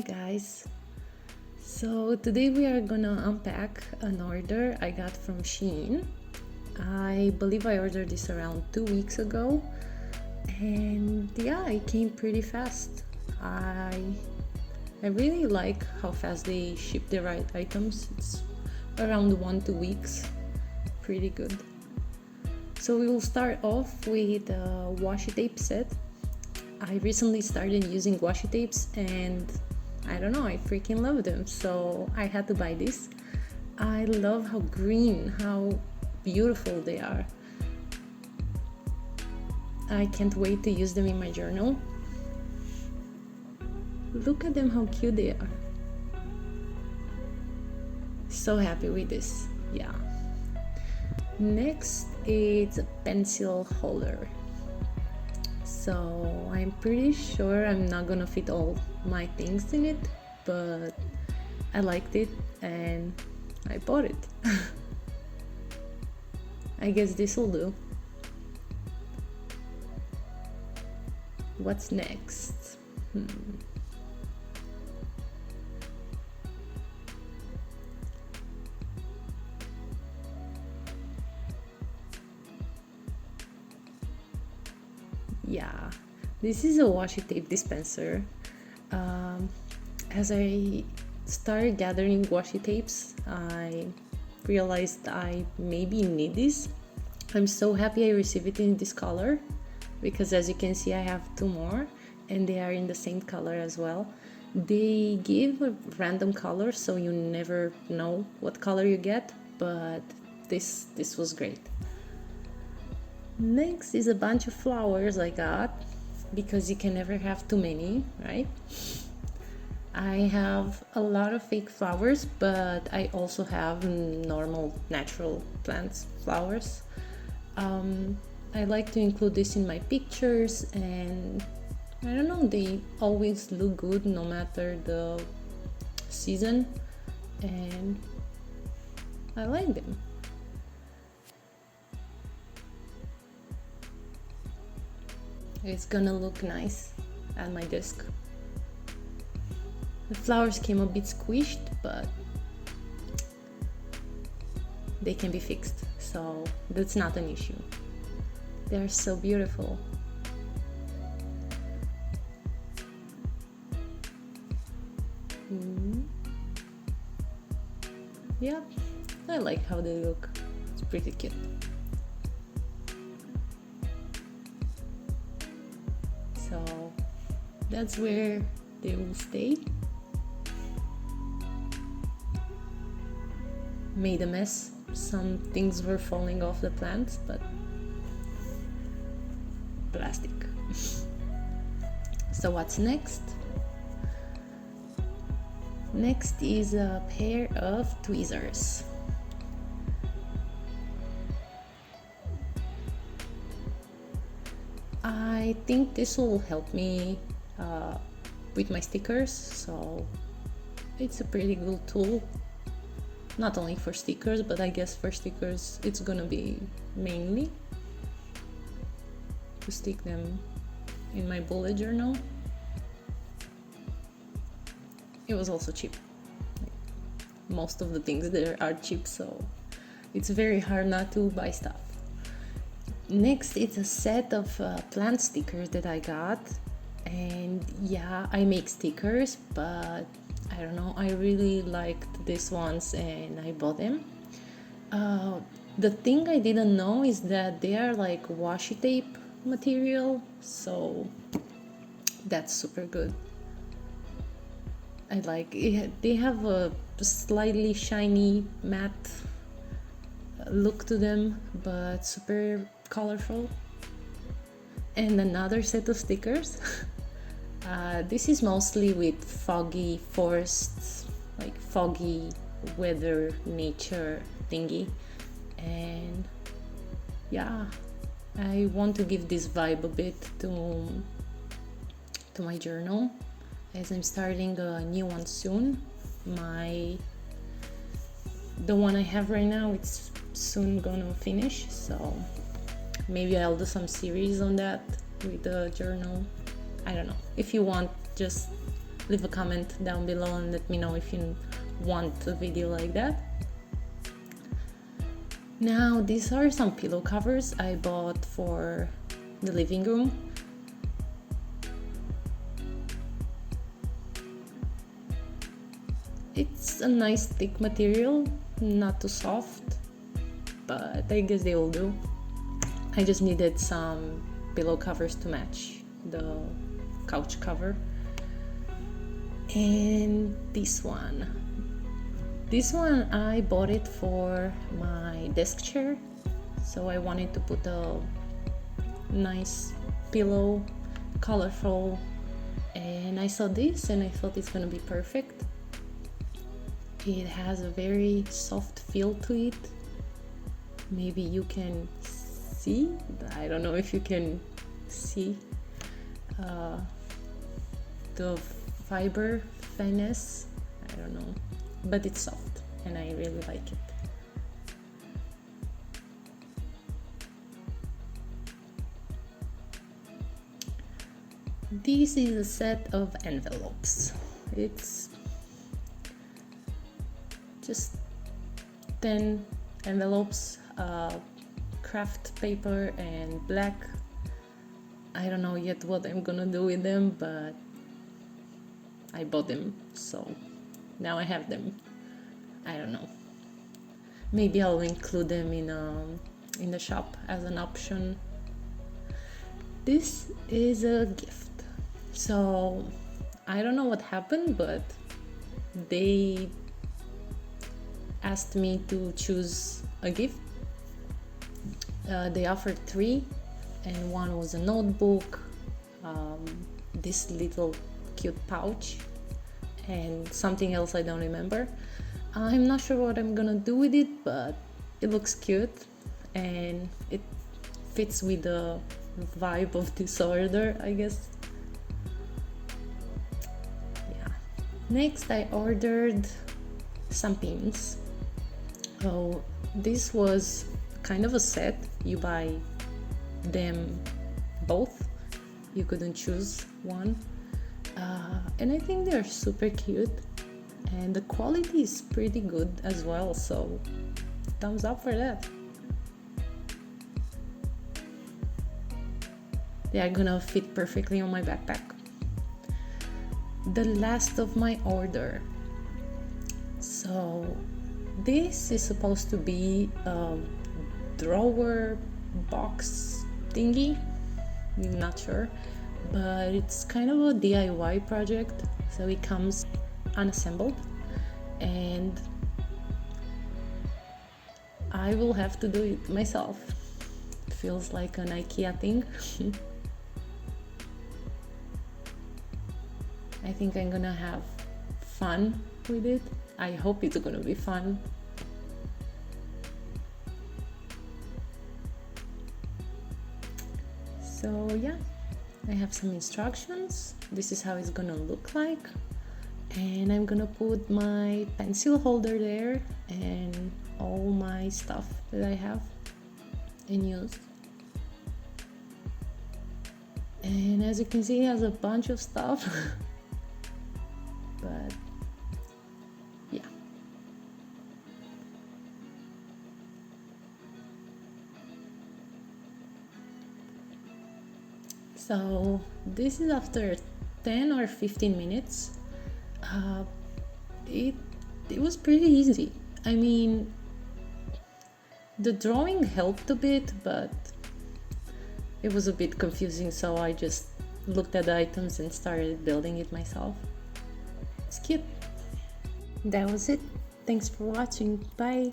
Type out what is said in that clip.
guys. So today we are gonna unpack an order I got from SHEIN. I believe I ordered this around 2 weeks ago, and yeah, it came pretty fast. I really like how fast they ship the right items. It's around 1-2 weeks, pretty good. So we will start off with a washi tape set. I recently started using washi tapes and I don't know, I freaking love them, so I had to buy this. I love how green, how beautiful they are. I can't wait to use them in my journal. Look at them, how cute they are. So happy with this, yeah. Next, it's a pencil holder. So I'm pretty sure I'm not gonna fit all my things in it, but I liked it and I bought it. I guess this will do. What's next? Yeah, this is a washi tape dispenser. As I started gathering washi tapes, I realized I maybe need this. I'm so happy I received it in this color, because as you can see I have 2 more and they are in the same color as well. They give a random color, so you never know what color you get, but this was great. Next is a bunch of flowers I got, because you can never have too many, right? I have a lot of fake flowers, but I also have normal, natural plants flowers. I like to include this in my pictures, and I don't know, they always look good no matter the season, and I like them. It's gonna look nice at my desk. The flowers came a bit squished, but they can be fixed, so that's not an issue. They're so beautiful. Yeah, I like how they look. It's pretty cute. So that's where they will stay. Made a mess. Some things were falling off the plants, but plastic. So what's next? Next is a pair of tweezers. I think this will help me with my stickers, so it's a pretty good tool. Not only for stickers, but I guess for stickers it's gonna be mainly to stick them in my bullet journal. It was also cheap. Most of the things there are cheap, so it's very hard not to buy stuff. Next, it's a set of plant stickers that I got, and yeah, I make stickers, but I don't know, I really liked these ones and I bought them. The thing I didn't know is that they are like washi tape material, so that's super good. I like it. They have a slightly shiny matte look to them, but super colorful. And another set of stickers. This is mostly with foggy forests, like foggy weather, nature thingy. And yeah, I want to give this vibe a bit to my journal, as I'm starting a new one soon. The one I have right now, it's soon gonna finish, so maybe I'll do some series on that with the journal. I don't know. If you want, just leave a comment down below and let me know if you want a video like that. Now these are some pillow covers I bought for the living room. It's a nice thick material, not too soft, but I guess they will do. I just needed some pillow covers to match the couch cover. And this one I bought it for my desk chair, so I wanted to put a nice pillow, colorful, and I saw this and I thought it's gonna be perfect. It has a very soft feel to it. Maybe you can see, I don't know if you can see the fiber finesse, I don't know, but it's soft and I really like it. This is a set of envelopes. It's just 10 envelopes, craft paper and black. I don't know yet what I'm gonna do with them, but I bought them, so now I have them. I don't know. Maybe I'll include them in the shop as an option. This is a gift. So I don't know what happened, but they asked me to choose a gift. They offered 3, and one was a notebook, this little cute pouch, and something else I don't remember. I'm not sure what I'm gonna do with it, but it looks cute and it fits with the vibe of this order, I guess. Yeah. Next I ordered some pins. Oh, this was kind of a set. You buy them both. You couldn't choose one. And I think they're super cute. And the quality is pretty good as well, so thumbs up for that. They are gonna fit perfectly on my backpack. The last of my order. So this is supposed to be a drawer box thingy, I'm not sure, but it's kind of a DIY project, so it comes unassembled and I will have to do it myself. It feels like an IKEA thing. I think I'm gonna have fun with it. I hope it's gonna be fun. So yeah, I have some instructions. This is how it's gonna look like. And I'm gonna put my pencil holder there and all my stuff that I have and use. And as you can see, it has a bunch of stuff. But yeah. So this is after 10 or 15 minutes. It was pretty easy. I mean, the drawing helped a bit, but it was a bit confusing, so I just looked at the items and started building it myself. It's cute. That was it. Thanks for watching. Bye.